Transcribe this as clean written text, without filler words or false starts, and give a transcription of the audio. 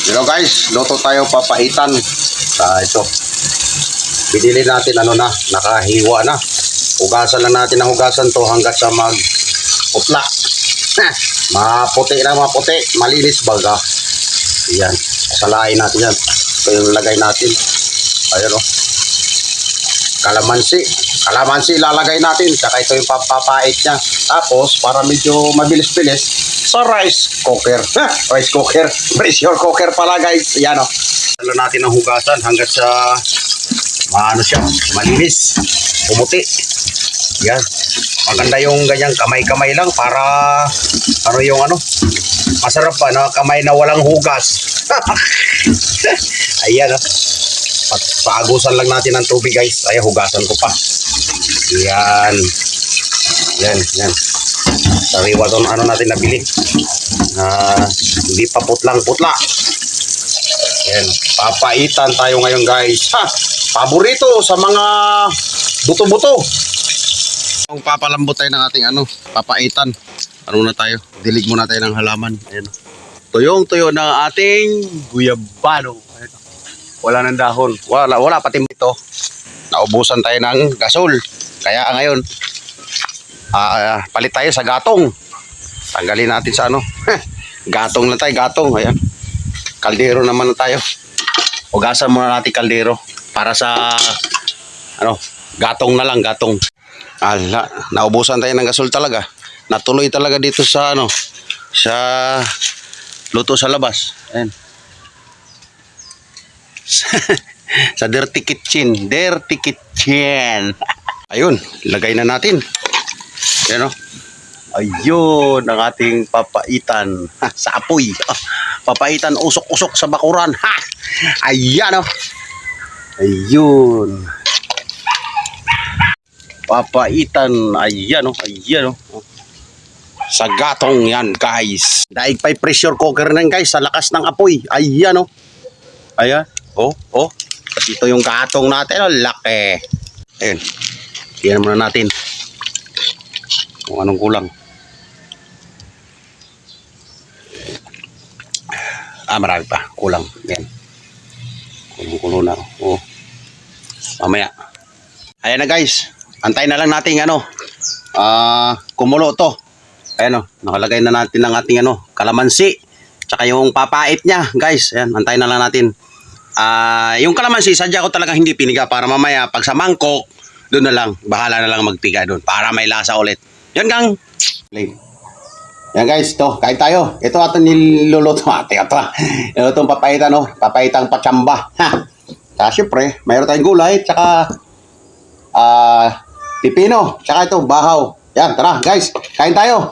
Pero guys, luto tayo papaitan. Ito. Binili natin nakahiwa na. Hugasan lang natin ang hugasan to hanggat sa magputla. Maputi na maputi, malinis baga. Yan. Salain natin yan. Ito yung lagay natin. Ayan o. Kalamansi ilalagay natin. Saka ito yung papapait niya. Tapos, para medyo mabilis-bilis, sa rice cooker. Rice cooker. Pressure cooker pala guys. Yan o. Dala natin ang hugasan hanggat sa malinis. Pumuti. Yan. Maganda yung ganyang kamay-kamay lang para masarap pa na kamay na walang hugas. Ayan o. Paagusan lang natin ng tubig guys. Ay, hugasan ko pa. Yan. Yan. Sariwa doon natin nabili. Hindi pa putlang-putla. Yan. Papaitan tayo ngayon guys. Paborito sa mga buto-buto. Kung papalambot tayo ng ating papaitan. Na tayo? Dilig muna tayo ng halaman. Ayan. Tuyong-tuyo ng ating guyabano. Ayan. Wala ng dahon. Wala pati ito. Naubusan tayo ng gasol. Kaya ngayon, palit tayo sa gatong. Tanggalin natin sa gatong lang tayo, gatong. Ayan. Kaldero naman na tayo. Hugasan muna natin kaldero. Para sa, gatong na lang, gatong. Naubusan tayo ng gasol talaga. Natuloy talaga dito sa, sa luto sa labas. Ayan. Sa dirty kitchen. Ayun, lagay na natin. Ayan o. Ayun ang ating papaitan sa apoy. Papaitan usok-usok sa bakuran. Ayan o. Ayun. Papaitan. Ayan o. Sa gatong yan guys. Daig pa'y pressure cooker na guys sa lakas ng apoy. Ayan o. Ayan. Oh. At ito yung gatong natin. Laki. Ayun. Tingnan muna natin kung anong kulang. Marami pa. Kulang. Yan. Kulang na. Oh. Mamaya. Ayan na guys. Antayin na lang natin kumulo to. Ayan nakalagay na natin ang ating kalamansi. Tsaka yung papait niya guys. Ayan. Antayin na lang natin. Yung kalamansi, sadya ko talaga hindi piniga para mamaya pag sa mangkok, doon na lang, bahala na lang magpiga doon para may lasa ulit. Yan gang. Yan guys, ito, kain tayo. Ito ato niluluto. Itong papaitan, papaitang patsamba. Tsaka syempre, mayroon tayong gulay, tsaka pipino, tsaka ito, bahaw. Yan, tara guys, kain tayo.